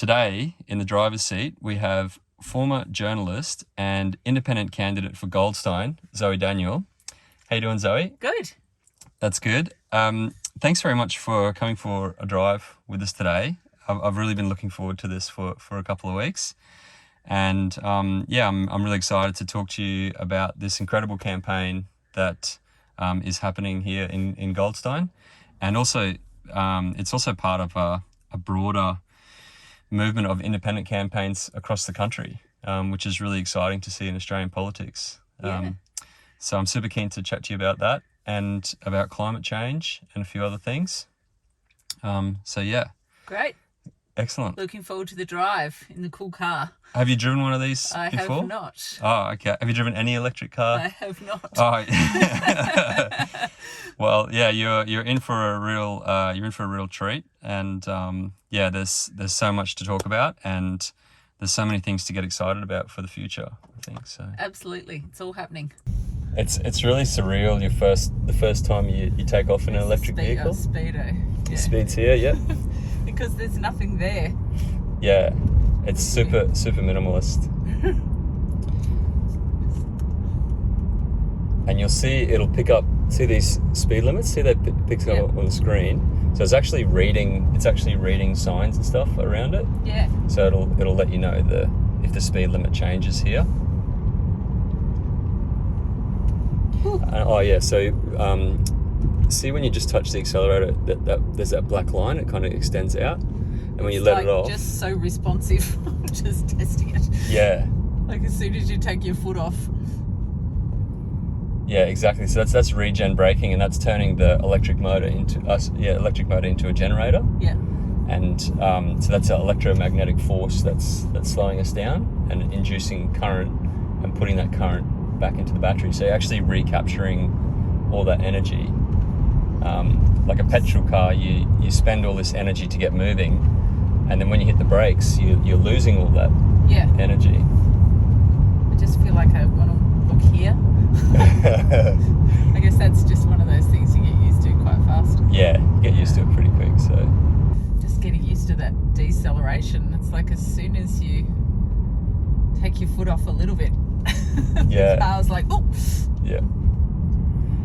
Today, in the driver's seat, we have former journalist and independent candidate for Goldstein, Zoe Daniel. How you doing, Zoe? Good. That's good. Thanks very much for coming for a drive with us today. I've really been looking forward to this for a couple of weeks. And I'm really excited to talk to you about this incredible campaign that is happening here in Goldstein. And also, it's also part of a broader movement of independent campaigns across the country, which is really exciting to see in Australian politics. So I'm super keen to chat to you about that and about climate change and a few other things. Great. Excellent. Looking forward to the drive in the cool car. Have you driven one of these before? I have not. Oh, okay. Have you driven any electric car? I have not. Oh, well, yeah, you're in for a real treat, and there's so much to talk about, and there's so many things to get excited about for the future, I think so. Absolutely, it's all happening. It's really surreal. The first time you take off in an electric vehicle. Speedo. Yeah. Speed's here, yeah. Because there's nothing there. Yeah, it's super minimalist. And you'll see it'll pick up. See these speed limits? See that picks up on the screen. So it's actually reading signs and stuff around it. Yeah. So it'll let you know if the speed limit changes here. See when you just touch the accelerator, that there's that black line. It kind of extends out, and when you let it off, just so responsive. I'm just testing it. Yeah. Like as soon as you take your foot off. Yeah, exactly. So that's regen braking, and that's turning the electric motor into a generator. Yeah. And so that's an electromagnetic force that's slowing us down and inducing current and putting that current back into the battery. So you're actually recapturing all that energy. Like a petrol car, you spend all this energy to get moving, and then when you hit the brakes, you're losing all that energy. I just feel like I want to look here. I guess that's just one of those things you get used to quite fast. Yeah, you get used to it pretty quick. So just getting used to that deceleration. It's like as soon as you take your foot off a little bit, the car's like, oh. Yeah.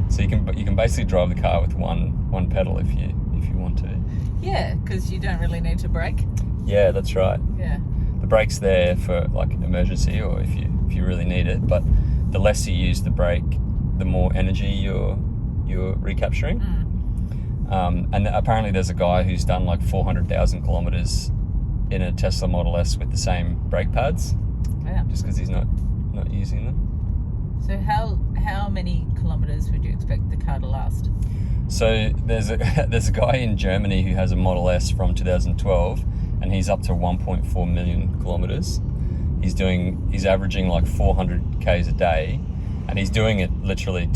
So you can basically drive the car with one pedal if you want to. Yeah, because you don't really need to brake. Yeah, that's right. Yeah. The brake's there for like emergency or if you really need it, but the less you use the brake, the more energy you're recapturing. And apparently there's a guy who's done like 400,000 kilometers in a Tesla Model S with the same brake pads. Yeah. Just because he's not using them. So how many kilometers would you expect the car to last? So there's a guy in Germany who has a Model S from 2012, and he's up to 1.4 million kilometers. He's averaging like 400 k's a day, and he's doing it literally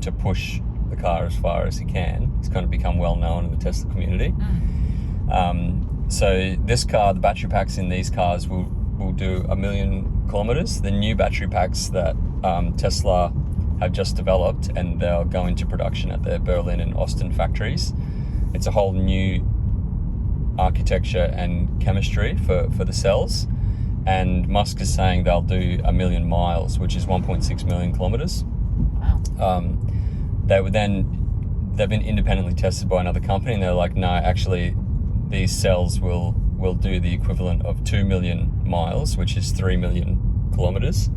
to push the car as far as he can. He's kind of become well known in the Tesla community. So this car, the battery packs in these cars will do 1 million kilometers. The new battery packs that Tesla have just developed, and they'll go into production at their Berlin and Austin factories. It's a whole new architecture and chemistry for the cells. And Musk is saying they'll do 1 million miles, which is 1.6 million kilometers. Wow. They've been independently tested by another company, and they're like, no, actually, these cells will do the equivalent of 2 million miles, which is 3 million kilometers.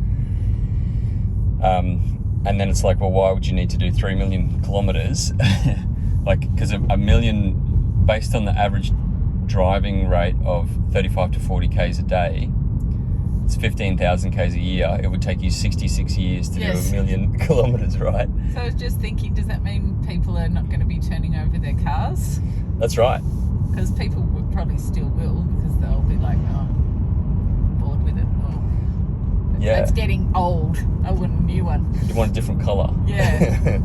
And then it's like, well, why would you need to do 3 million kilometers? Like, because a million, based on the average driving rate of 35 to 40 k's a day, it's 15,000 k's a year. It would take you 66 years to do 1 million kilometers, right? So I was just thinking, does that mean people are not going to be turning over their cars? That's right. Because people would probably still will, because they'll be like, oh, I'm bored with it. Oh, that's getting old. I want a new one. You want a different colour. Yeah.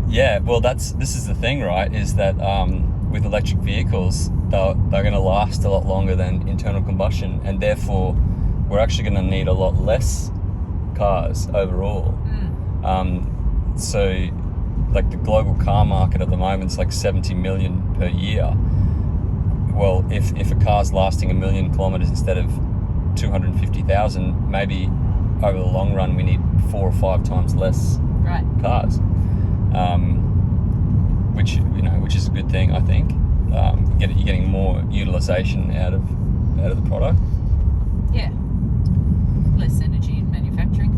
Yeah, well, this is the thing, right, is that with electric vehicles, they're going to last a lot longer than internal combustion, and therefore we're actually going to need a lot less cars overall. So like the global car market at the moment is like 70 million per year. well, if a car's lasting 1 million kilometers instead of 250,000, maybe over the long run we need 4 or 5 times less cars, which is a good thing, I think. You're getting more utilization out of the product. Yeah, less energy in manufacturing.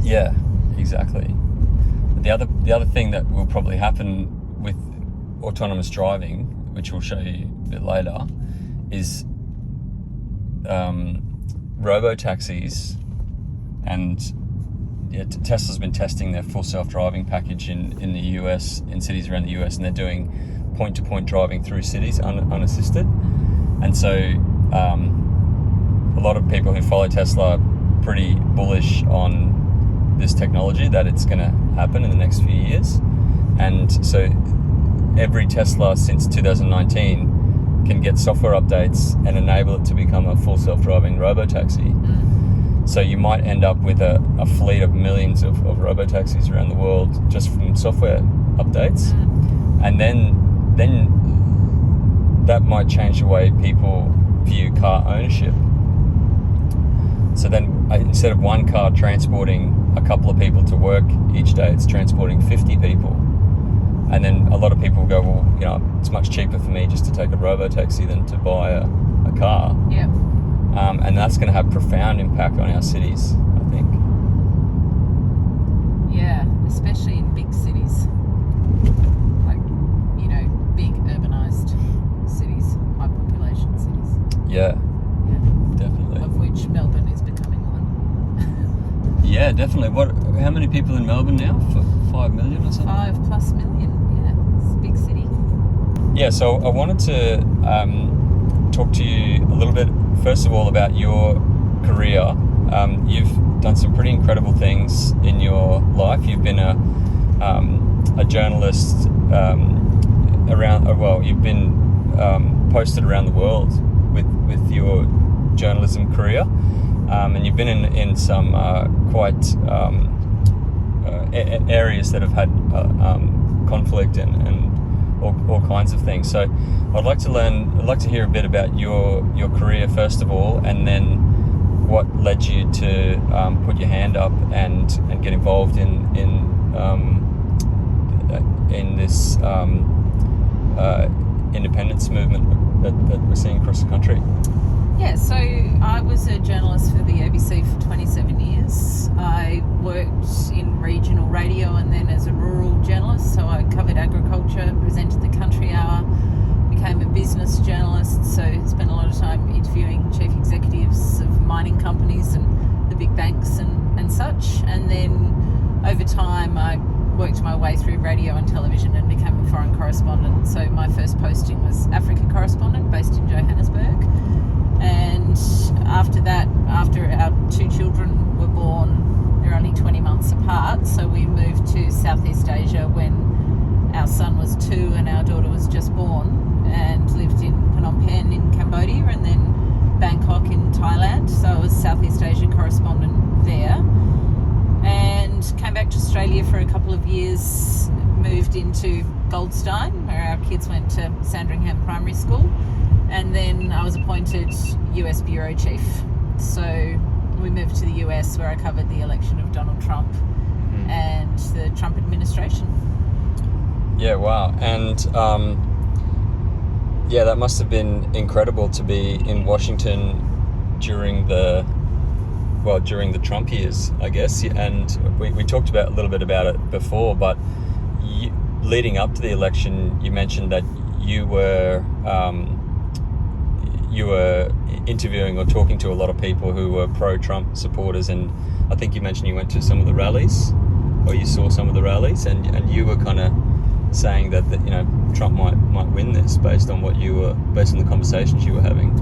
Yeah, exactly. The other thing that will probably happen with autonomous driving, which we'll show you a bit later, is robo-taxis. And Tesla's been testing their full self-driving package in the US, in cities around the US, and they're doing point-to-point driving through cities unassisted. And so a lot of people who follow Tesla are pretty bullish on this technology, that it's going to happen in the next few years. And so every Tesla since 2019 can get software updates and enable it to become a full self-driving robo-taxi. So you might end up with a fleet of millions of robo-taxis around the world just from software updates. And then that might change the way people view car ownership. So then instead of one car transporting a couple of people to work each day, it's transporting 50 people. And then a lot of people go, well, it's much cheaper for me just to take a robo-taxi than to buy a car. Yeah. And that's going to have profound impact on our cities, I think. Yeah, especially in big cities. Like, big urbanised cities, high population cities. Yeah, definitely. Of which Melbourne is becoming one. Yeah, definitely. How many people in Melbourne now? 5 million or something? 5+ million, yeah. It's a big city. Yeah, so I wanted to talk to you a little bit, first of all, about your career. You've done some pretty incredible things in your life. You've been a journalist you've been posted around the world with your journalism career, and you've been in some quite areas that have had conflict and all kinds of things. So I'd like to hear a bit about your career first of all, and then what led you to put your hand up and get involved in this independence movement that we're seeing across the country. Yeah, so I was a journalist for the ABC for 27 years. I worked in regional radio and then as a rural journalist, so I covered agriculture, presented the Country Hour, became a business journalist, so spent a lot of time interviewing chief executives of mining companies and the big banks and such. And then over time I worked my way through radio and television and became a foreign correspondent. So my first posting was Africa correspondent based in Johannesburg. And after that, after our 2 children were born, they're only 20 months apart, so we moved to Southeast Asia when our son was 2 and our daughter was just born, and lived in Phnom Penh in Cambodia and then Bangkok in Thailand. So I was Southeast Asia correspondent there, and came back to Australia for a couple of years, moved into Goldstein where our kids went to Sandringham Primary School. And then I was appointed US Bureau Chief. So we moved to the US where I covered the election of Donald Trump and the Trump administration. Yeah, wow. And that must have been incredible to be in Washington during the Trump years, I guess. And we talked a little bit about it before, but leading up to the election, you mentioned that you were interviewing or talking to a lot of people who were pro-Trump supporters, and I think you mentioned you went to some of the rallies, or you saw some of the rallies, and you were kind of saying that Trump might win this based on the conversations you were having.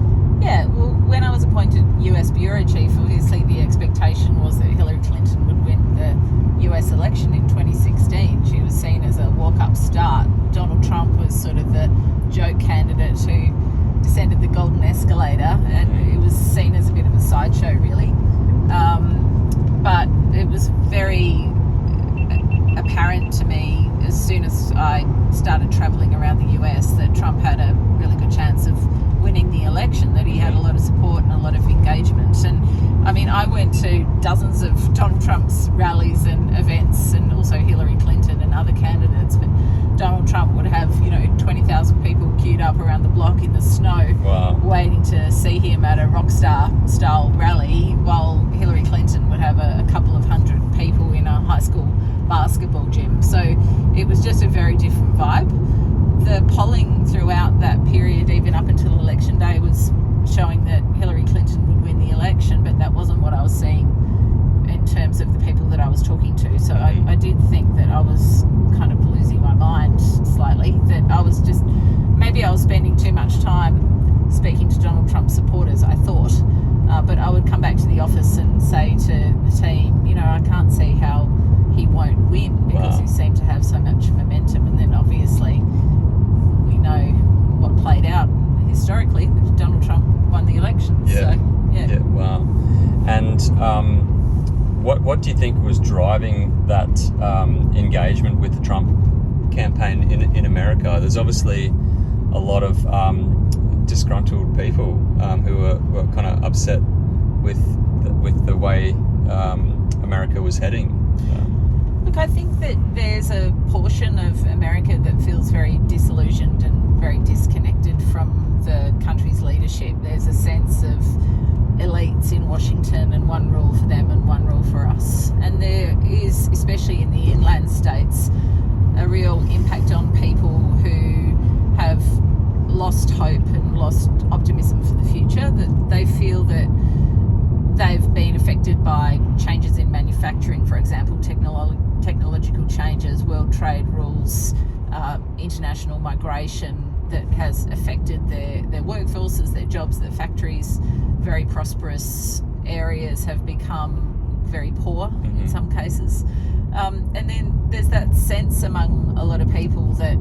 Yeah, well, when I was appointed US Bureau Chief, obviously the expectation was that Hillary Clinton would win the US election in 2016. She was seen as a walk-up start. Donald Trump was sort of the joke candidate who descended the golden escalator, and it was seen as a bit of a sideshow, really. But it was very apparent to me as soon as I started travelling around the US that Trump had a really good chance of winning I went to dozens of Donald Trump's rallies and events, and also Hillary Clinton and other candidates, but Donald Trump would have, 20,000 people queued up around the block in the snow. Wow. Waiting to see him at a rock star style rally, while Hillary Clinton would have a couple of hundred people in a high school basketball gym. So it was just a very different vibe. The polling throughout that period, even up until election day, was showing that Hillary Clinton would win the election, but that wasn't what I was seeing in terms of the people that I was talking to. So I did think that I was kind of losing my mind slightly, that maybe I was spending too much time speaking to Donald Trump supporters, I thought. But I would come back to the office and say to the team, I can't see how he won't win, because he seemed to have so much momentum. And then obviously we know what played out historically, that Donald Trump won the election. Yeah. So, Yeah, wow. And what do you think was driving that engagement with the Trump campaign in America? There's obviously a lot of disgruntled people who were kind of upset with the way America was heading. Look, I think that there's a portion of America that feels very disillusioned and very disconnected from the country's leadership. There's a sense of elites in Washington and one rule for them and one rule for us. And there is, especially in the inland states, a real impact on people who have lost hope and lost optimism for the future, that they feel that they've been affected by changes in manufacturing, for example, technological changes, world trade rules, international migration that has affected their workforces, their jobs, their factories. Very prosperous areas have become very poor in some cases. And then there's that sense among a lot of people that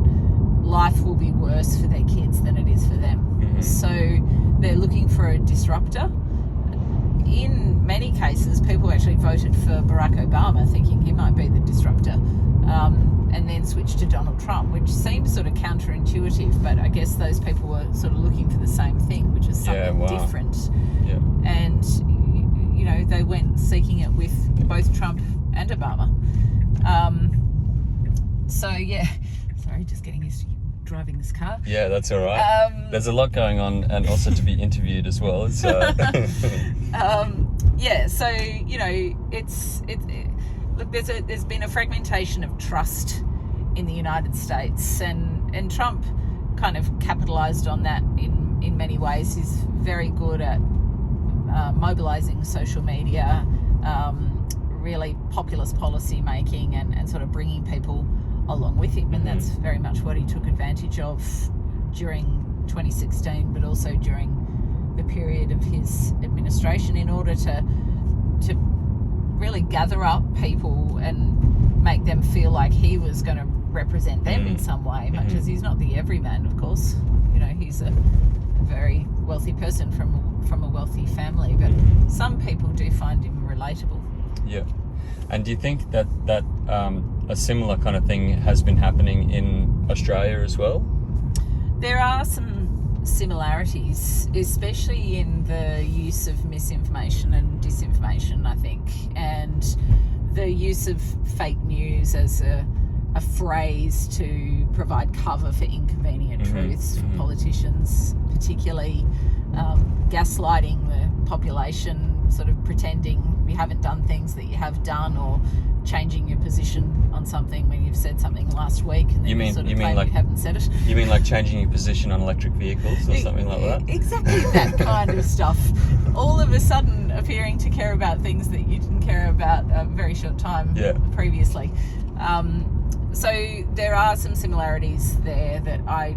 life will be worse for their kids than it is for them. So they're looking for a disruptor. In many cases, people actually voted for Barack Obama thinking he might be the disruptor, and then switched to Donald Trump, which seems sort of counterintuitive, but I guess those people were sort of looking for the same thing, which is something different. Yeah. And, they went seeking it with both Trump and Obama. Sorry, just getting used to driving this car. Yeah, that's all right. There's a lot going on, and also to be interviewed as well. So look, there's been a fragmentation of trust in the United States, and Trump kind of capitalized on that in many ways. He's very good at mobilizing social media, really populist policy making, and sort of bringing people along with him, and that's very much what he took advantage of during 2016, but also during the period of his administration, in order to really gather up people and make them feel like he was going to represent them in some way, much as he's not the everyman, of course. He's a very wealthy person from a wealthy family, but some people do find him relatable. Yeah. And do you think that a similar kind of thing has been happening in Australia as well? There are some similarities, especially in the use of misinformation and disinformation, I think, and the use of fake news as a phrase to provide cover for inconvenient truths for politicians, particularly gaslighting the population, sort of pretending you haven't done things that you have done, or changing your position on something when you've said something last week, and then you haven't said it. You mean like changing your position on electric vehicles or something like that? Exactly that kind of stuff. All of a sudden appearing to care about things that you didn't care about a very short time previously. So there are some similarities there that I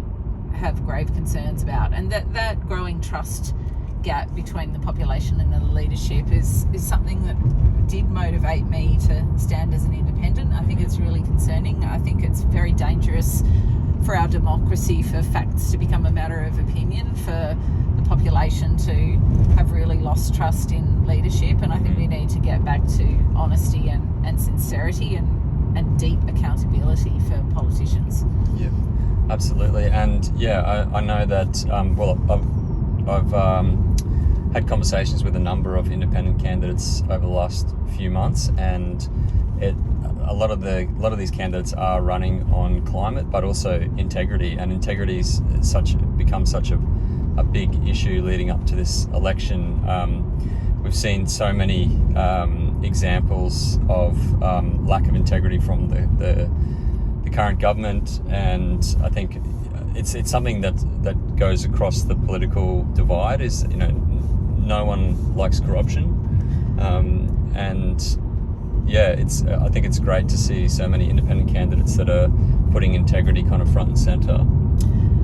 have grave concerns about, and that growing trust gap between the population and the leadership is something that did motivate me to stand as an independent. I think it's really concerning. I think it's very dangerous for our democracy for facts to become a matter of opinion, for the population to have really lost trust in leadership, and I think we need to get back to honesty and sincerity and deep accountability for politicians. Yeah, absolutely. And I know that I've had conversations with a number of independent candidates over the last few months, and a lot of these candidates are running on climate, but also integrity, and integrity's become such a big issue leading up to this election. We've seen so many examples of lack of integrity from the current government, and I think it's something that goes across the political divide. Is no one likes corruption, and I think it's great to see so many independent candidates that are putting integrity kind of front and center.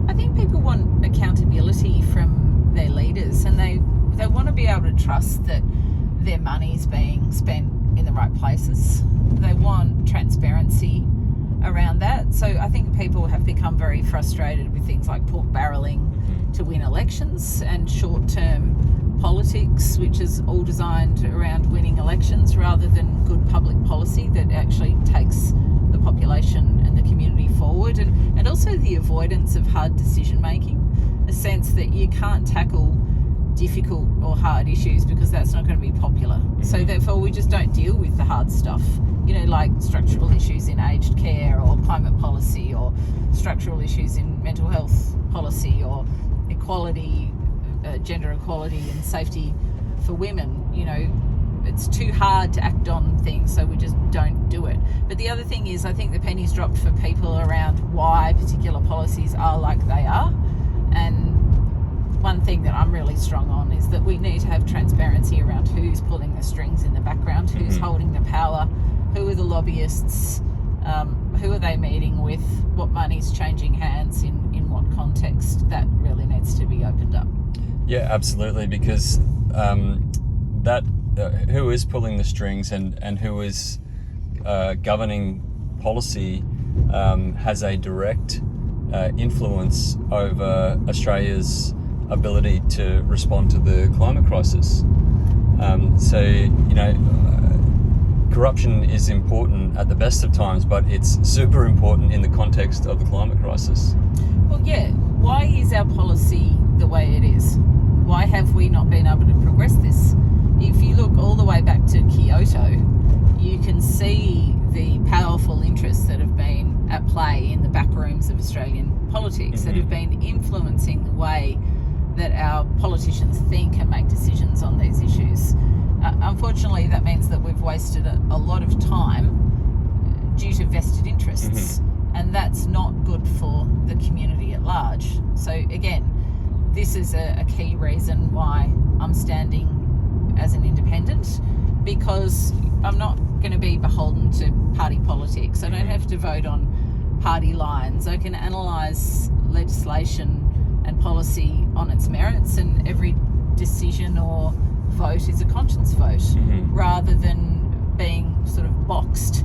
I think people want accountability from their leaders, and they want to be able to trust that their money's being spent in the right places. They want transparency around that. So I think people have become very frustrated with things like pork barrelling to win elections and short-term politics, which is all designed around winning elections rather than good public policy that actually takes the population and the community forward, and also the avoidance of hard decision making, a sense that you can't tackle difficult or hard issues because that's not going to be popular. So therefore we just don't deal with the hard stuff, like structural issues in aged care or climate policy, or structural issues in mental health policy, or equality, gender equality and safety for women. It's too hard to act on things, so we just don't do it. But the other thing is, I think the penny's dropped for people around why particular policies are like they are. And one thing that I'm really strong on is that we need to have transparency around who's pulling the strings in the background, who's holding the power, who are the lobbyists, who are they meeting with, what money's changing hands in what context. That really needs to be opened up. Yeah, absolutely, because who is pulling the strings and who is governing policy has a direct influence over Australia's ability to respond to the climate crisis. Corruption is important at the best of times, but it's super important in the context of the climate crisis. Well, yeah. Why is our policy the way it is? Why have we not been able to progress this? If you look all the way back to Kyoto, you can see the powerful interests that have been at play in the back rooms of Australian politics that have been influencing the way that our politicians think and make decisions on these issues. Unfortunately, that means that we've wasted a lot of time due to vested interests, and that's not good for the community at large. So again, this is a key reason why I'm standing as an independent, because I'm not going to be beholden to party politics. I don't have to vote on party lines. I can analyse legislation and policy on its merits, and every decision or vote is a conscience vote, rather than being sort of boxed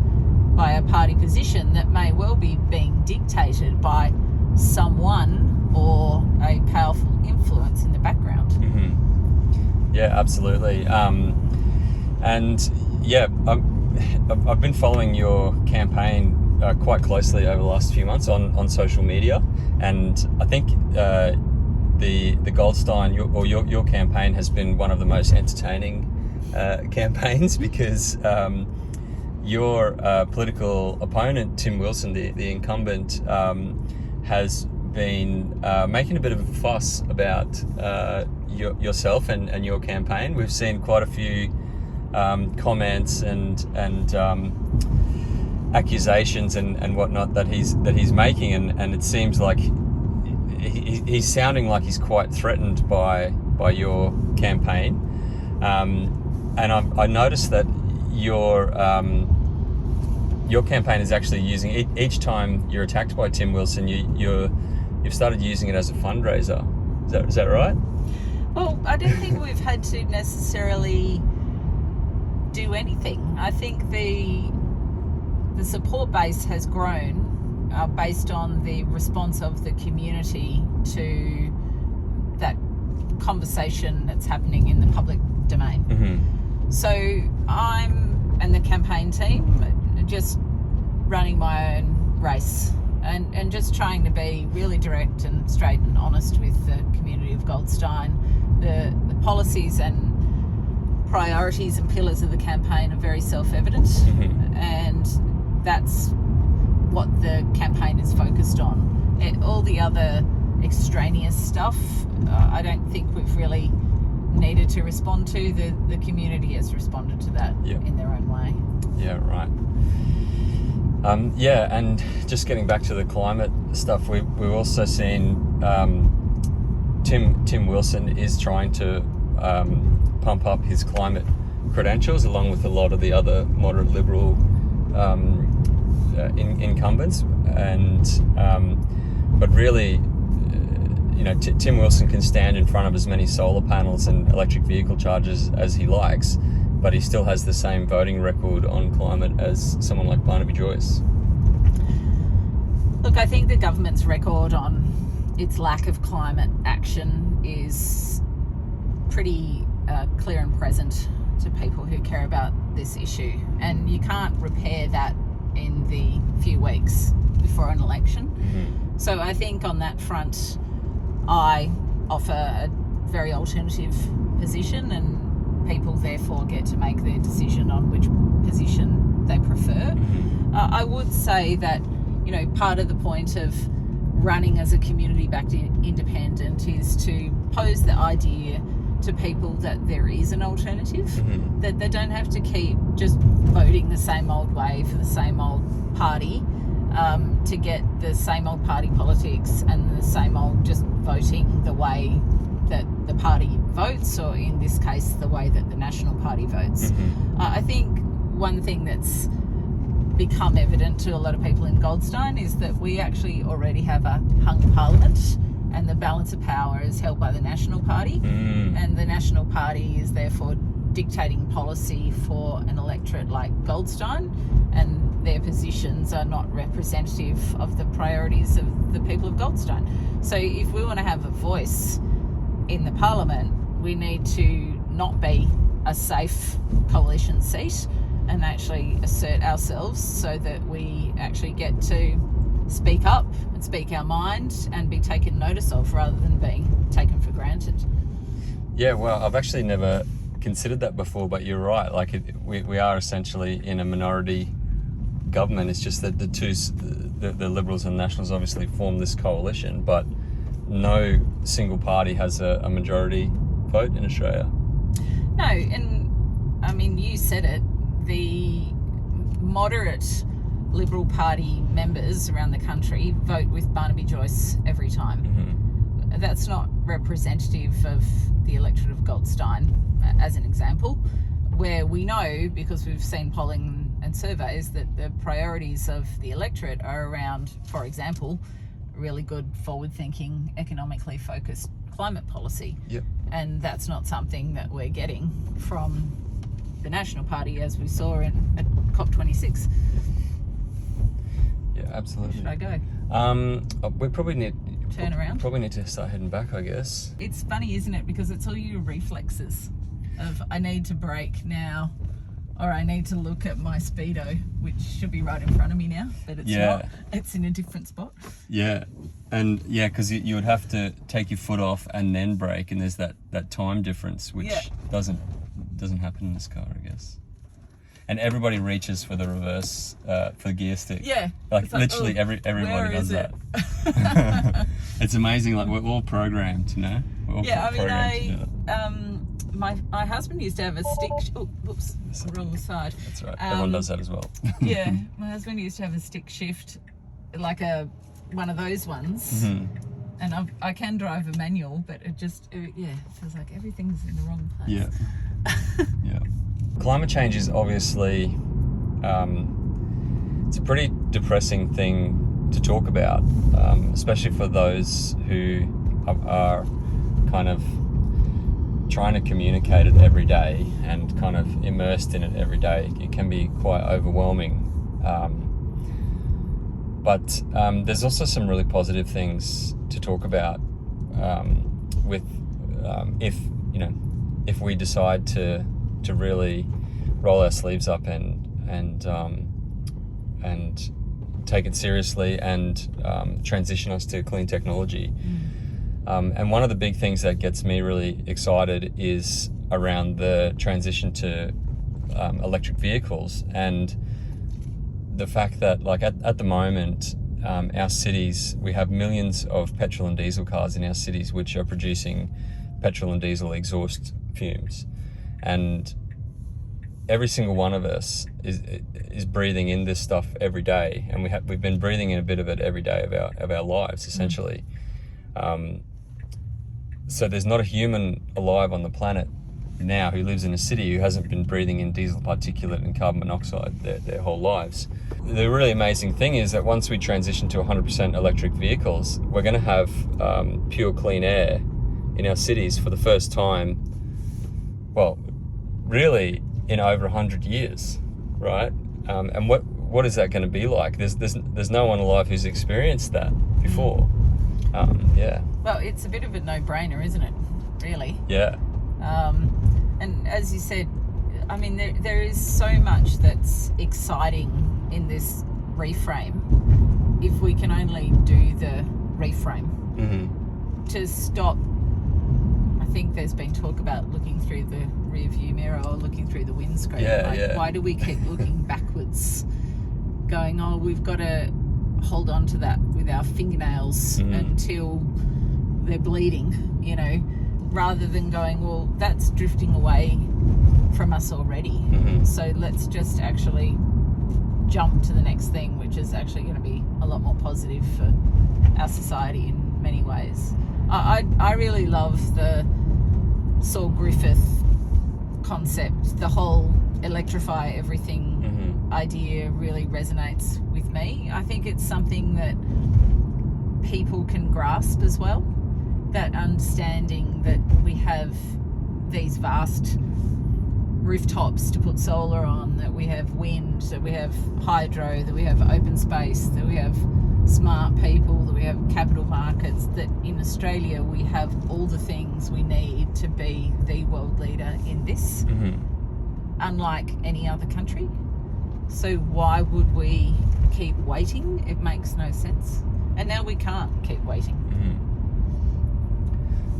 by a party position that may well be being dictated by someone or a powerful influence in the background. Yeah, absolutely. I've been following your campaign quite closely over the last few months on social media, and I think the Goldstein, your campaign has been one of the most entertaining campaigns, because your political opponent, Tim Wilson, the incumbent, has been making a bit of a fuss about yourself and your campaign. We've seen quite a few comments and accusations and whatnot that he's making, and it seems like he's sounding like he's quite threatened by your campaign. And I noticed that your campaign is actually using, each time you're attacked by Tim Wilson, you've started using it as a fundraiser. Is that right? Well, I don't think we've had to necessarily do anything. I think the support base has grown based on the response of the community to that conversation that's happening in the public domain. So I'm and the campaign team just running my own race and just trying to be really direct and straight and honest with the community of Goldstein, the policies and priorities and pillars of the campaign are very self-evident, and that's what the campaign is focused on. All the other extraneous stuff, I don't think we've really needed to respond to. The community has responded to that in their own way. Yeah, right. And just getting back to the climate stuff, we've also seen Tim Wilson is trying to pump up his climate credentials along with a lot of the other moderate liberal incumbents, and but really, Tim Wilson can stand in front of as many solar panels and electric vehicle chargers as he likes, but he still has the same voting record on climate as someone like Barnaby Joyce. Look, I think the government's record on its lack of climate action is pretty clear and present to people who care about this issue, and you can't repair that in the few weeks before an election. So I think on that front, I offer a very alternative position, and people therefore get to make their decision on which position they prefer. I would say that, part of the point of running as a community-backed independent is to pose the idea to people that there is an alternative, that they don't have to keep just voting the same old way for the same old party to get the same old party politics and the same old just voting the way that the party votes, or in this case, the way that the National Party votes. I think one thing that's become evident to a lot of people in Goldstein is that we actually already have a hung parliament, and the balance of power is held by the National Party, and the National Party is therefore dictating policy for an electorate like Goldstein, and their positions are not representative of the priorities of the people of Goldstein. So if we want to have a voice in the parliament, we need to not be a safe coalition seat and actually assert ourselves so that we actually get to speak up and speak our mind and be taken notice of rather than being taken for granted. Yeah, well, I've actually never considered that before, but you're right. Like, we are essentially in a minority government. It's just that the Liberals and Nationals obviously form this coalition, but no single party has a majority vote in Australia. No, and I mean, you said it, the moderate Liberal Party members around the country vote with Barnaby Joyce every time. That's not representative of the electorate of Goldstein, as an example, where we know, because we've seen polling and surveys, that the priorities of the electorate are around, for example, really good forward-thinking, economically focused climate policy. And that's not something that we're getting from the National Party, as we saw at COP26. Yeah, absolutely. Should I go? We probably need Turn around. Probably need to start heading back, I guess. It's funny, isn't it? Because it's all your reflexes of, I need to brake now, or I need to look at my Speedo, which should be right in front of me now, but it's not. It's in a different spot. Yeah. And because you would have to take your foot off and then brake, and there's that time difference, which doesn't happen in this car, I guess. And everybody reaches for the reverse, for the gear stick. Yeah. Like literally everybody does that. It's amazing. Like, we're all programmed, We're all my husband used to have a stick. Whoops, wrong side. That's right. Everyone does that as well. Yeah, my husband used to have a stick shift, like one of those ones. And I can drive a manual, but it feels like everything's in the wrong place. Yeah. Yeah. Climate change is obviously, it's a pretty depressing thing to talk about, especially for those who are kind of trying to communicate it every day and kind of immersed in it every day. It can be quite overwhelming. But there's also some really positive things to talk about if we decide to really roll our sleeves up and take it seriously and transition us to clean technology. And one of the big things that gets me really excited is around the transition to electric vehicles, and the fact that, like, at the moment, our cities, we have millions of petrol and diesel cars in our cities which are producing petrol and diesel exhaust fumes, and every single one of us is breathing in this stuff every day, and we've been breathing in a bit of it every day of our lives, essentially. So there's not a human alive on the planet now who lives in a city who hasn't been breathing in diesel particulate and carbon monoxide their whole lives. The really amazing thing is that once we transition to 100% electric vehicles, we're going to have pure clean air in our cities for the first time, well, really in over 100 years, right? And what is that going to be like? There's no one alive who's experienced that before. Yeah. Well, it's a bit of a no-brainer, isn't it? Really. Yeah. And as you said, I mean, there is so much that's exciting in this reframe. If we can only do the reframe to stop. I think there's been talk about looking through the rear view mirror or looking through the windscreen. Why do we keep looking backwards, going, oh, we've got to hold on to that with our fingernails until they're bleeding, rather than going, well, that's drifting away from us already. So let's just actually jump to the next thing, which is actually going to be a lot more positive for our society in many ways. I really love the Saul Griffith concept. The whole electrify everything idea really resonates with me. I think it's something that people can grasp as well, that understanding that we have these vast rooftops to put solar on, that we have wind, that we have hydro, that we have open space, that we have smart people, that we have capital markets, that in Australia we have all the things we need to be the world leader in this, unlike any other country. So why would we keep waiting? It makes no sense. And now we can't keep waiting.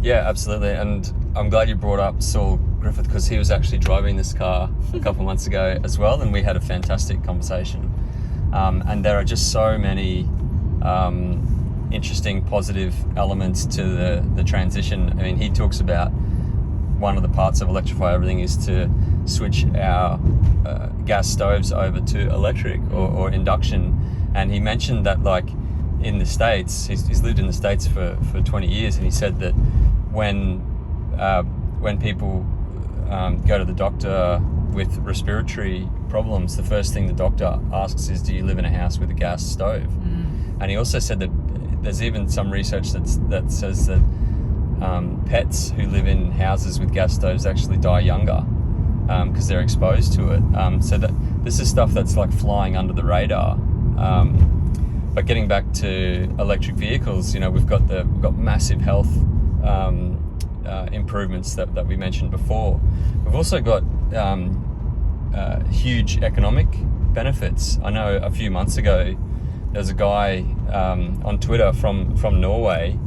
Yeah, absolutely. And I'm glad you brought up Saul Griffith, because he was actually driving this car a couple of months ago as well, and we had a fantastic conversation. And there are just so many interesting, positive elements to the transition. I mean, he talks about one of the parts of electrify everything is to switch our gas stoves over to electric or induction. And he mentioned that, like, in the States, he's lived in the States for 20 years, and he said that when people go to the doctor with respiratory problems, the first thing the doctor asks is, do you live in a house with a gas stove? And he also said that there's even some research that says that pets who live in houses with gas stoves actually die younger because they're exposed to it. So that this is stuff that's like flying under the radar. But getting back to electric vehicles, we've got massive health improvements that we mentioned before. We've also got huge economic benefits. I know a few months ago there's a guy on Twitter from Norway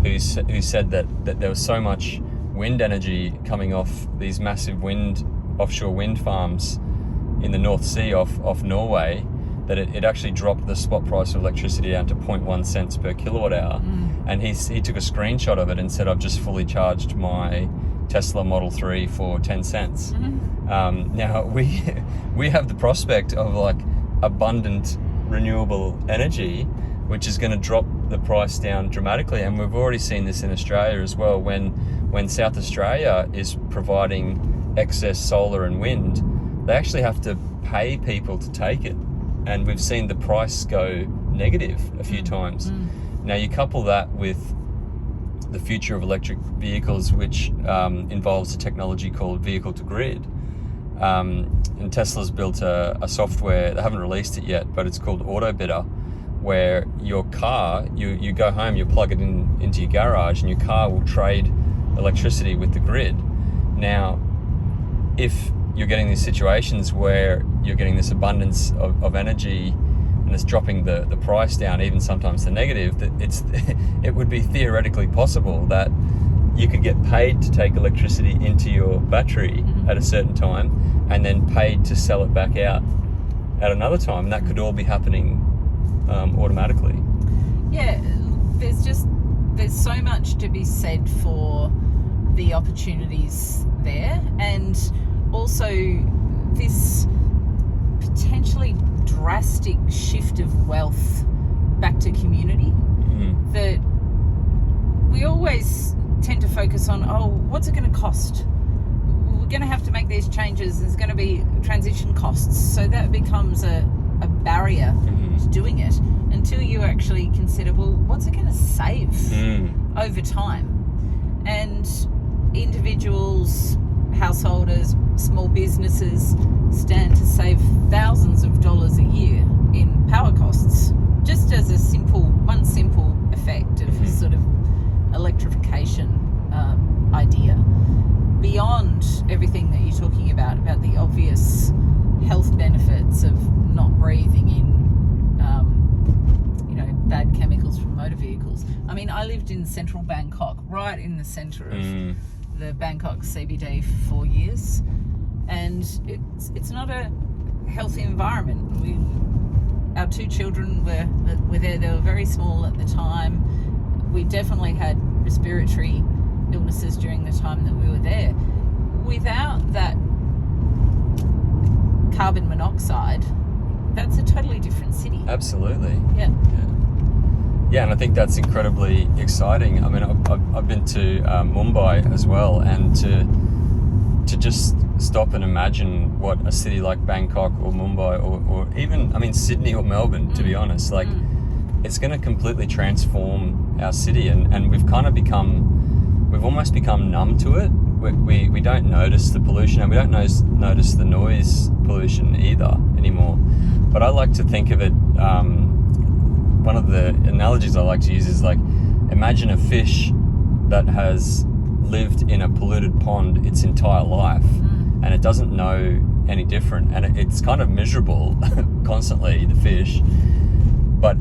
who said that there was so much wind energy coming off these massive offshore wind farms in the North Sea off Norway that it actually dropped the spot price of electricity down to 0.1 cents per kilowatt hour. And he took a screenshot of it and said, I've just fully charged my Tesla Model 3 for 10 cents. Now we have the prospect of like abundant renewable energy, which is going to drop the price down dramatically. And we've already seen this in Australia as well. When South Australia is providing excess solar and wind, they actually have to pay people to take it. And we've seen the price go negative a few times. Now you couple that with the future of electric vehicles, which involves a technology called vehicle to grid. And Tesla's built a software, they haven't released it yet, but it's called Auto Bidder, where your car, you go home, you plug it into your garage, and your car will trade electricity with the grid. Now, if you're getting these situations where you're getting this abundance of energy and it's dropping the price down, even sometimes to negative, that it would be theoretically possible that you could get paid to take electricity into your battery at a certain time and then paid to sell it back out at another time. And that could all be happening automatically. Yeah, there's so much to be said for the opportunities there, and also this potentially drastic shift of wealth back to community that we always tend to focus on, what's it going to cost? We're going to have to make these changes. There's going to be transition costs. So that becomes a barrier to doing it until you actually consider, well, what's it going to save over time? And individuals, householders, small businesses stand to save thousands of dollars a year in power costs, just as one simple effect of sort of electrification idea. Beyond everything that you're talking about the obvious health benefits of not breathing in bad chemicals from motor vehicles. I mean, I lived in central Bangkok, right in the centre of the Bangkok CBD for 4 years, and it's not a healthy environment. Our 2 children were there. They were very small at the time. We definitely had respiratory illnesses during the time that we were there. Without that carbon monoxide, that's a totally different city. Absolutely. Yeah, and I think that's incredibly exciting. I mean, I've been to Mumbai as well, and to just stop and imagine what a city like Bangkok or Mumbai or even, I mean, Sydney or Melbourne, to be honest, like it's going to completely transform our city, and we've almost become numb to it. We don't notice the pollution, and we don't notice the noise pollution either anymore. But I like to think of it, one of the analogies I like to use is like, imagine a fish that has lived in a polluted pond its entire life, and it doesn't know any different, and it's kind of miserable constantly, the fish, but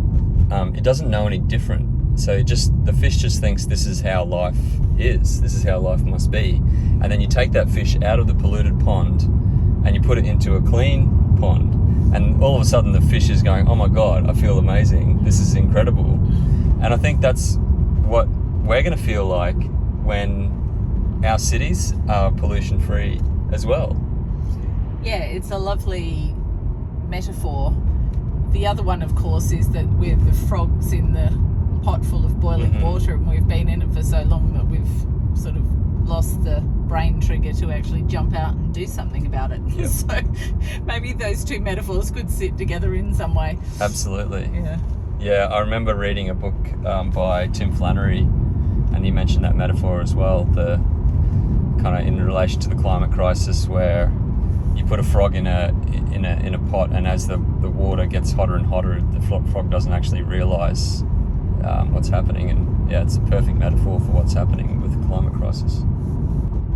it doesn't know any different. So the fish just thinks this is how life is, this is how life must be. And then you take that fish out of the polluted pond and you put it into a clean pond, and all of a sudden the fish is going, oh my God, I feel amazing, this is incredible. And I think that's what we're going to feel like when our cities are pollution free as well. Yeah, it's a lovely metaphor. The other one, of course, is that we're the frogs in the pot full of boiling water, and we've been in it for so long that we've sort of lost the brain trigger to actually jump out and do something about it. Yep. So maybe those two metaphors could sit together in some way. Absolutely. Yeah, I remember reading a book by Tim Flannery, and he mentioned that metaphor as well, the kind of in relation to the climate crisis, where you put a frog in a pot, and as the water gets hotter and hotter, the frog doesn't actually realise what's happening. And yeah, it's a perfect metaphor for what's happening with the climate crisis.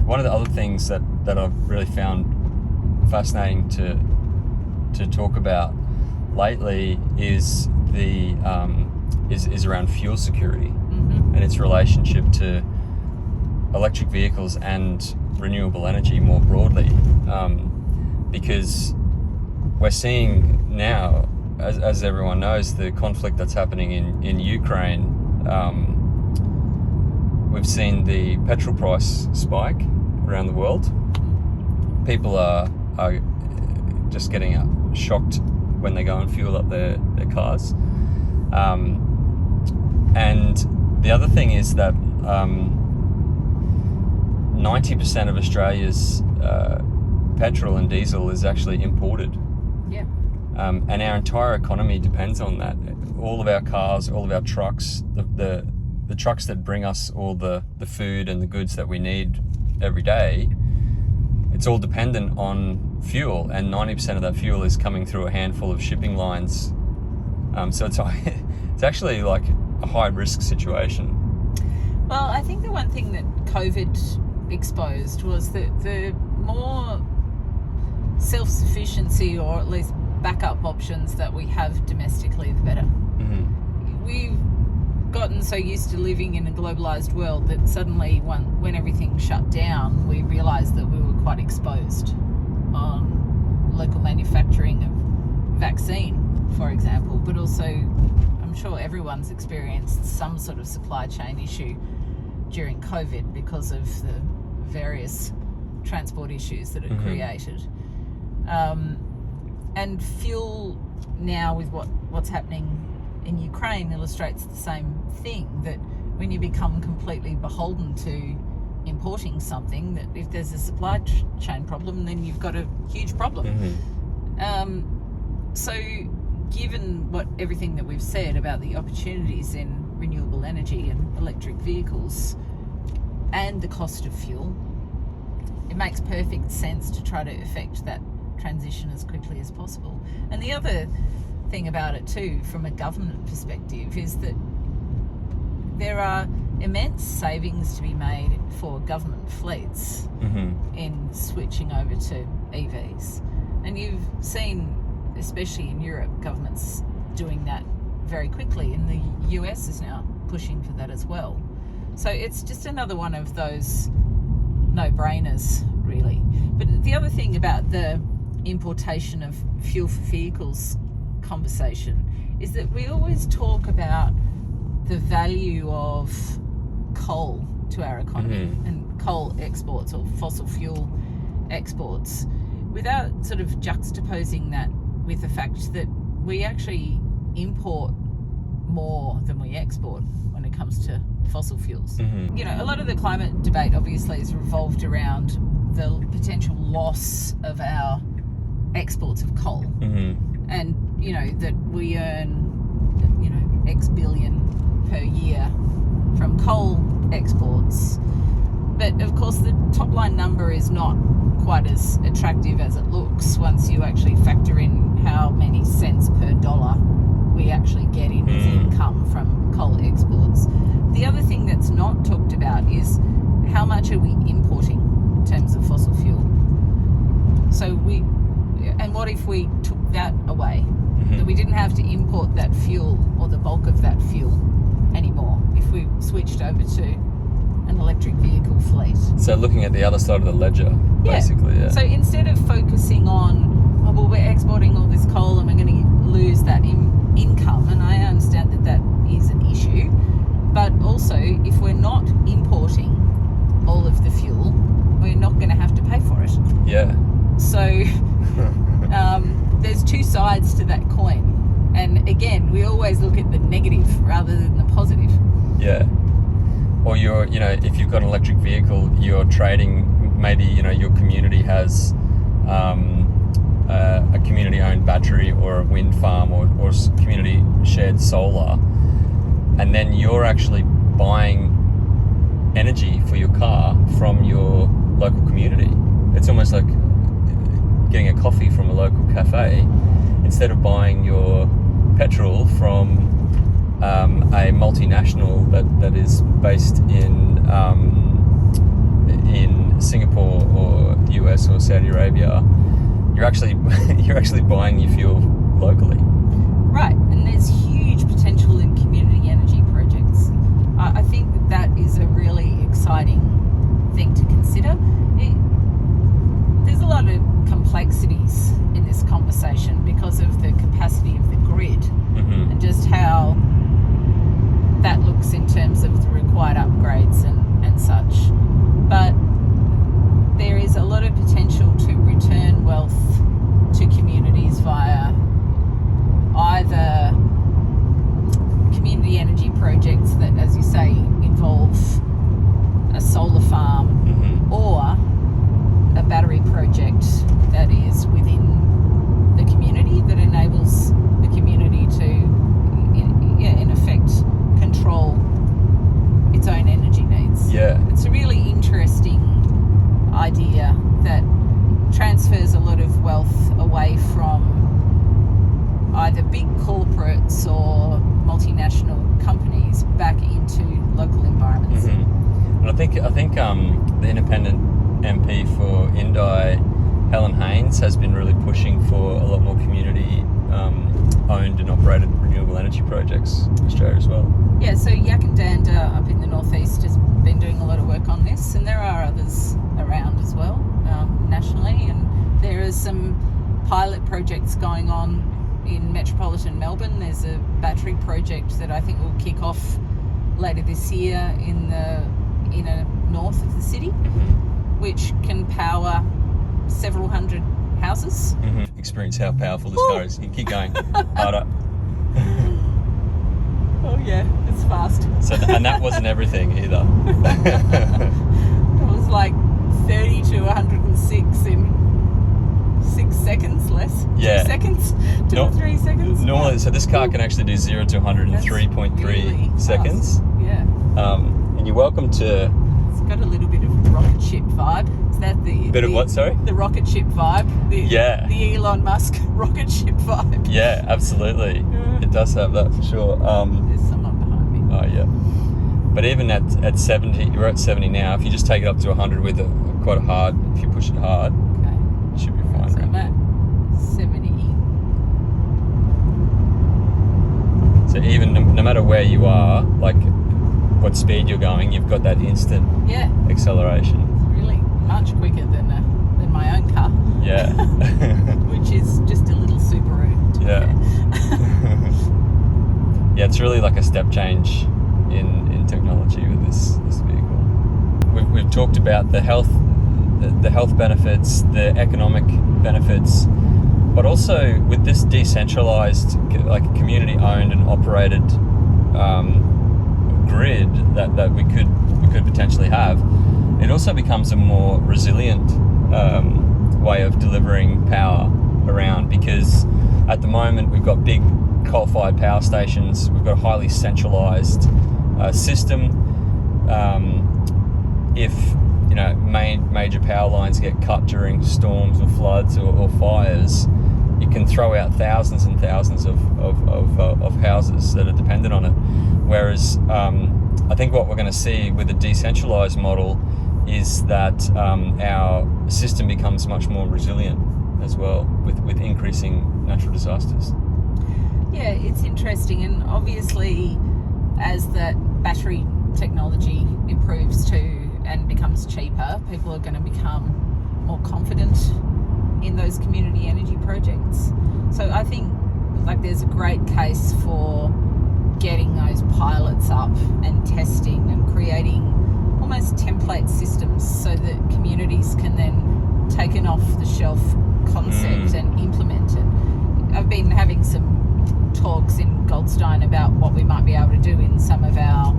One of the other things that I've really found fascinating to talk about lately is is around fuel security and its relationship to electric vehicles and renewable energy more broadly, because we're seeing now, as everyone knows, the conflict that's happening in Ukraine. We've seen the petrol price spike around the world. People are just getting shocked when they go and fuel up their cars. And the other thing is that 90% of Australia's petrol and diesel is actually imported. Yeah. And our entire economy depends on that. All of our cars, all of our trucks, the trucks that bring us all the food and the goods that we need every day, it's all dependent on fuel, and 90% of that fuel is coming through a handful of shipping lines. So it's actually like a high risk situation. Well, I think the one thing that COVID exposed was that the more self-sufficiency, or at least backup options that we have domestically, the better. We've gotten so used to living in a globalized world that suddenly when everything shut down, we realized that we were quite exposed on local manufacturing of vaccine, for example, but also I'm sure everyone's experienced some sort of supply chain issue during COVID because of the various transport issues that it created. And fuel now with what's happening in Ukraine illustrates the same thing, that when you become completely beholden to importing something, that if there's a supply chain problem, then you've got a huge problem. So given everything that we've said about the opportunities in renewable energy and electric vehicles and the cost of fuel, it makes perfect sense to try to effect that transition as quickly as possible. And the other thing about it too, from a government perspective, is that there are immense savings to be made for government fleets in switching over to EVs. And you've seen, especially in Europe, governments doing that very quickly, and the US is now pushing for that as well. So it's just another one of those no-brainers, really. But the other thing about the importation of fuel for vehicles conversation is that we always talk about the value of coal to our economy and coal exports or fossil fuel exports, without sort of juxtaposing that with the fact that we actually import more than we export when it comes to fossil fuels. You know, a lot of the climate debate obviously is revolved around the potential loss of our exports of coal. And, you know, that we earn, you know, X billion per year from coal exports. But of course the top line number is not quite as attractive as it looks once you actually factor in how many cents per dollar we actually get in as income from coal exports. The other thing that's not talked about is how much are we importing in terms of fossil fuel. So and what if we took that away? That we didn't have to import that fuel or the bulk of that fuel anymore if we switched over to an electric vehicle fleet. So looking at the other side of the ledger, basically, yeah. So instead of focusing on, oh, well, we're exporting all this coal and we're going to lose that income, and I understand that that is an issue, but also if we're not importing all of the fuel, we're not going to have to pay for it. Yeah. So there's two sides to that coin. And again, we always look at the negative rather than the positive. Yeah. Or you know, if you've got an electric vehicle, you're trading, maybe, you know, your community has a community-owned battery or a wind farm or community shared solar, and then you're actually buying energy for your car from your local community. It's almost like getting a coffee from a local cafe instead of buying your petrol from a multinational that is based in Singapore or US or Saudi Arabia. You're actually buying your fuel locally. Right, and there's huge potential in community energy projects. I think that is a really exciting thing to consider. There's a lot of complexities in this conversation because of the capacity of the grid and just how that looks in terms of the required upgrades and such. But there is a lot of potential to return wealth to communities via either community energy projects that, as you say, involve a solar farm or a battery project that is within the community that enables the community to, in effect, control its own energy needs. Yeah. It's a really interesting idea that transfers a lot of wealth away from either big corporates or multinational companies back into local environments. And I think the independent MP for Indi, Helen Haynes, Alliance has been really pushing for a lot more community owned and operated renewable energy projects in Australia as well. Yeah, so Yak and Danda up in the northeast has been doing a lot of work on this, and there are others around as well, nationally, and there are some pilot projects going on in metropolitan Melbourne. There's a battery project that I think will kick off later this year in the inner north of the city, which can power several hundred houses. Experience how powerful this car is. You keep going harder. Oh yeah, it's fast. So, and that wasn't everything either. It was like 30 to 106 in 6 seconds less. Yeah. 2 seconds, 2 or 3 seconds. Normally, so this car can actually do 0 to 103.3 really seconds. fast. Yeah. And you're welcome to. It's got a little bit of rocket ship vibe. Is that the Bit of what? Sorry. The rocket ship vibe. The Elon Musk rocket ship vibe. Yeah, absolutely. Yeah. It does have that for sure. There's someone behind me. Oh yeah. But even at 70, you're at 70 now. If you just take it up to 100 with quite a hard, if you push it hard, Okay. it should be fine. So I'm at 70. So even no matter where you are, like what speed you're going, you've got that instant Yeah. acceleration. It's really much quicker than my own car. Yeah. Which is just a little Subaru. to be Yeah. fair. Yeah, it's really like a step change in technology with this vehicle. We've talked about the health benefits, the economic benefits, but also with this decentralized, like community owned and operated grid that we could potentially have, it also becomes a more resilient way of delivering power around, because at the moment we've got big coal-fired power stations, we've got a highly centralized system. If major power lines get cut during storms or floods or fires, it can throw out thousands and thousands of houses that are dependent on it. Whereas I think what we're going to see with a decentralized model is that our system becomes much more resilient as well with increasing natural disasters. Yeah, it's interesting, and obviously as that battery technology improves too and becomes cheaper, people are going to become more confident in those community energy projects. So I think like there's a great case for getting those pilots up and testing and creating almost template systems so that communities can then take an off-the-shelf concept and implement it. I've been having some talks in Goldstein about what we might be able to do in some of our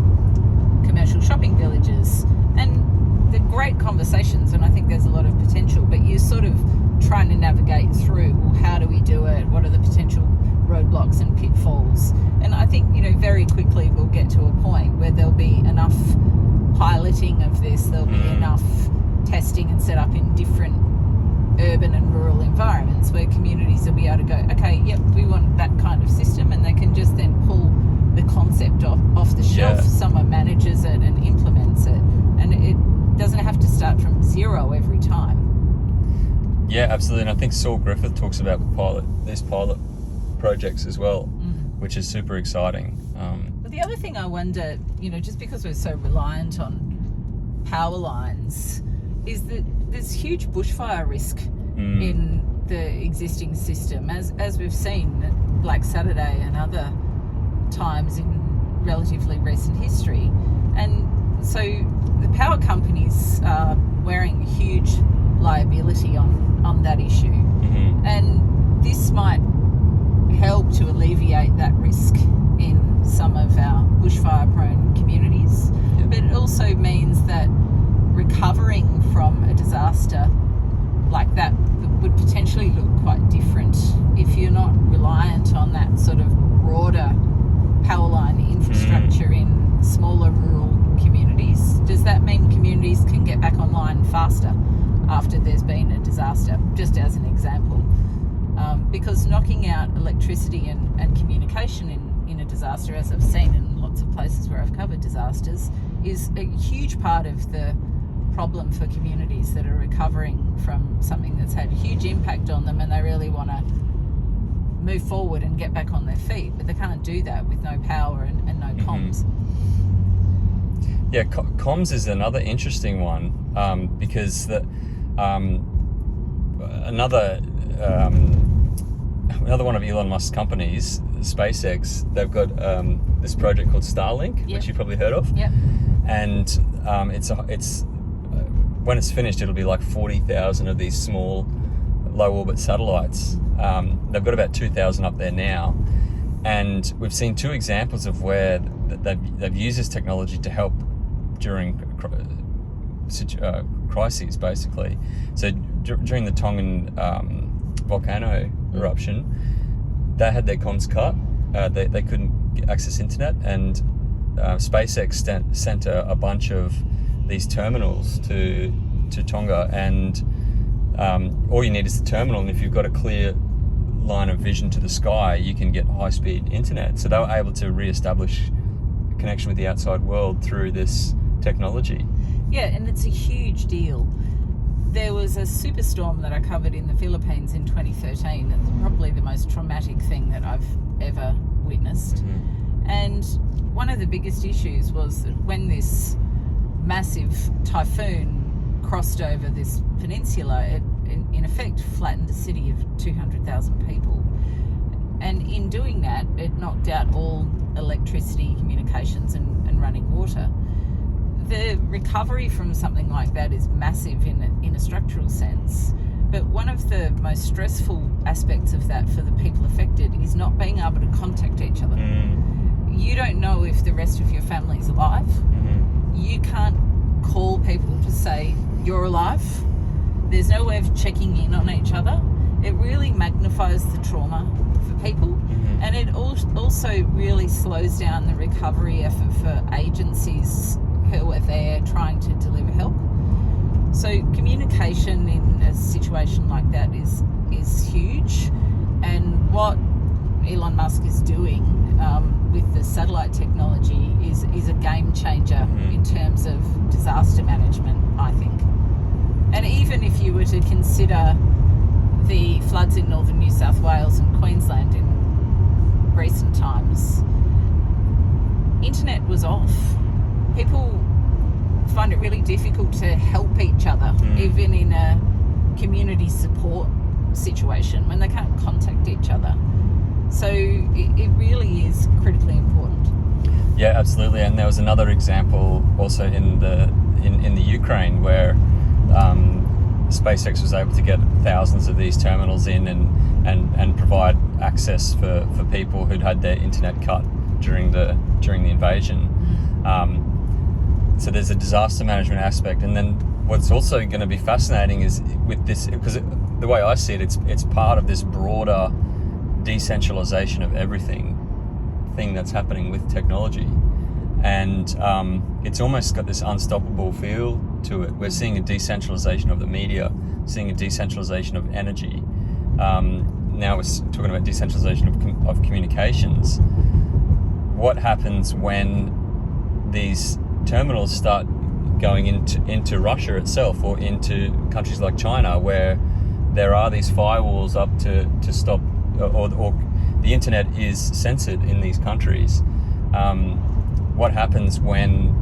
commercial shopping villages, and they're great conversations, and I think there's a lot of potential, but you're sort of trying to navigate through, well, how do we do it, what are the potential roadblocks and pitfalls, and I think very quickly we'll get to a point where there'll be enough piloting of this, there'll be enough testing and set up in different urban and rural environments where communities will be able to go, okay, yep, we want that kind of system, and they can just then pull the concept off the shelf. Someone manages it and implements it, and it doesn't have to start from zero every time. Yeah, absolutely. And I think Saul Griffith talks about these pilot projects as well, which is super exciting. But the other thing I wonder, just because we're so reliant on power lines, is that there's huge bushfire risk in the existing system, as we've seen at Black Saturday and other times in relatively recent history. And so the power companies are wearing a huge liability on that issue. And this might help to alleviate that risk in some of our bushfire-prone communities. But it also means that recovering from a disaster like that would potentially look quite different if you're not reliant on that sort of broader power line infrastructure in smaller rural communities. Does that mean communities can get back online faster after there's been a disaster, just as an example? Because knocking out electricity and communication in a disaster, as I've seen in lots of places where I've covered disasters, is a huge part of the problem for communities that are recovering from something that's had a huge impact on them, and they really want to move forward and get back on their feet, but they can't do that with no power and no comms. Yeah, comms is another interesting one, because another one of Elon Musk's companies, SpaceX, they've got this project called Starlink, which you've probably heard of. Yep. And it's when it's finished, it'll be like 40,000 of these small, low orbit satellites. They've got about 2,000 up there now, and we've seen two examples of where they've used this technology to help during crises, basically. So during the Tongan volcano eruption, they had their comms cut. They couldn't access internet, and SpaceX sent a bunch of these terminals to Tonga, and all you need is the terminal, and if you've got a clear line of vision to the sky, you can get high-speed internet. So they were able to re-establish a connection with the outside world through this technology. Yeah, and it's a huge deal. There was a superstorm that I covered in the Philippines in 2013, and it's probably the most traumatic thing that I've ever witnessed. And one of the biggest issues was that when this massive typhoon crossed over this peninsula, it in effect flattened a city of 200,000 people. And in doing that, it knocked out all electricity, communications and running water. The recovery from something like that is massive in a structural sense. But one of the most stressful aspects of that for the people affected is not being able to contact each other. You don't know if the rest of your family is alive. You can't call people to say you're alive. There's no way of checking in on each other. It really magnifies the trauma for people, and it also really slows down the recovery effort for agencies who are there trying to deliver help. So communication in a situation like that is huge, and what Elon Musk is doing with the satellite technology is a game changer in terms of disaster management, I think. And even if you were to consider the floods in northern New South Wales and Queensland in recent times, internet was off. People find it really difficult to help each other, even in a community support situation, when they can't contact each other. So it really is critically important. Yeah, absolutely. And there was another example also in the Ukraine where SpaceX was able to get thousands of these terminals in and provide access for people who'd had their internet cut during the invasion. So there's a disaster management aspect, and then what's also going to be fascinating is with this, because the way I see it, it's part of this broader decentralization of everything thing that's happening with technology, and it's almost got this unstoppable feel to it. We're seeing a decentralization of the media, seeing a decentralization of energy. Now we're talking about decentralization of communications. What happens when these terminals start going into Russia itself, or into countries like China, where there are these firewalls up to stop, or the internet is censored in these countries? What happens when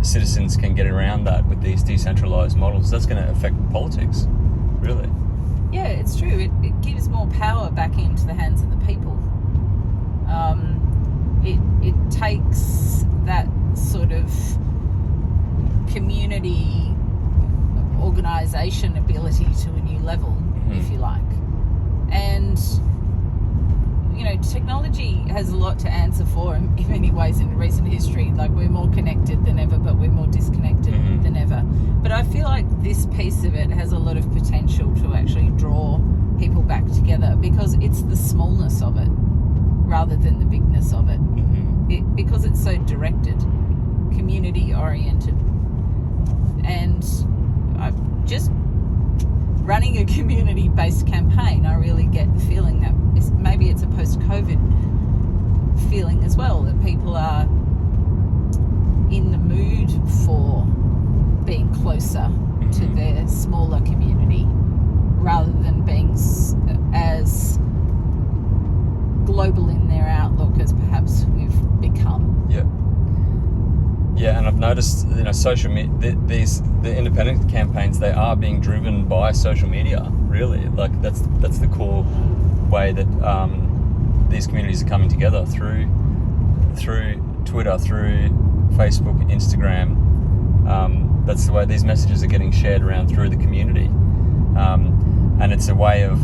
citizens can get around that with these decentralized models? That's going to affect politics, really. Yeah, it's true. It gives more power back into the hands of the people. It takes that sort of community organisation ability to a new level, if you like. And technology has a lot to answer for in many ways in recent history. Like, we're more connected than ever, but we're more disconnected than ever. But I feel like this piece of it has a lot of potential to actually draw people back together, because it's the smallness of it rather than the bigness of it. Because it's so directed, community oriented. And just running a community-based campaign, I really get the feeling that maybe it's a post-COVID feeling as well, that people are in the mood for being closer to their smaller community rather than being as global in their outlook as perhaps we've become. Yeah, and I've noticed, social media, the independent campaigns, they are being driven by social media, really. Like, that's the core way that these communities are coming together through Twitter, through Facebook, Instagram. That's the way these messages are getting shared around through the community, and it's a way of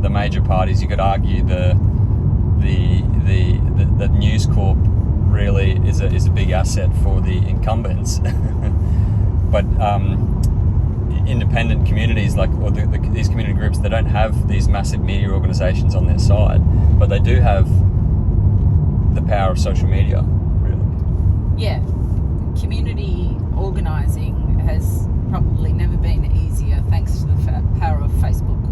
the major parties. You could argue the News Corp really is a big asset for the incumbents, but independent communities these community groups, they don't have these massive media organizations on their side, but they do have the power of social media, really. Yeah, community organising has probably never been easier thanks to the power of Facebook,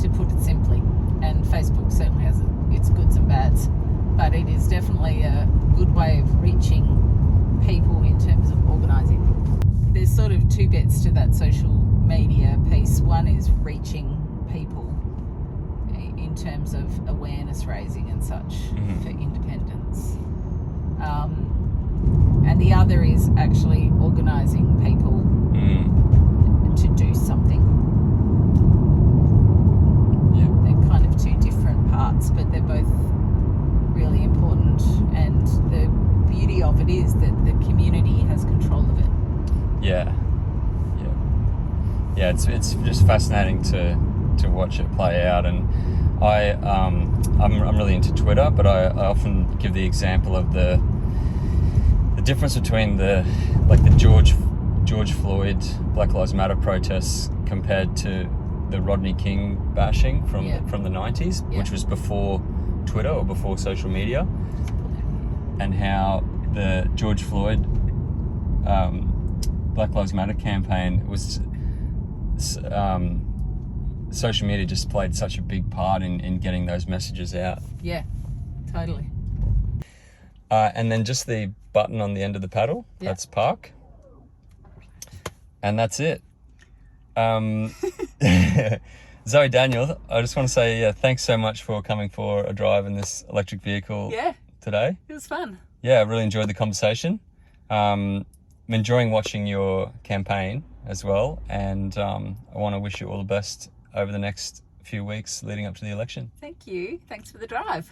to put it simply. And Facebook certainly has its goods and bads, but it is definitely a good way of reaching people in terms of organising. There's sort of two bits to that social media piece. One is reaching people in terms of awareness raising and such for independence. And the other is actually organising people to do something. Yeah. They're kind of two different parts, but they're both really important. And the beauty of it is that the community has control of it. Yeah. It's just fascinating to watch it play out, and I'm really into Twitter, but I often give the example of the difference between the George Floyd Black Lives Matter protests compared to the Rodney King bashing from the 90s, which was before Twitter or before social media, and how the George Floyd Black Lives Matter campaign was social media just played such a big part in getting those messages out. Yeah, totally. And then just the button on the end of the paddle, that's park. And that's it. Zoe Daniel, I just want to say thanks so much for coming for a drive in this electric vehicle today. It was fun. Yeah, I really enjoyed the conversation. I'm enjoying watching your campaign as well, and I want to wish you all the best over the next few weeks leading up to the election. Thank you. Thanks for the drive.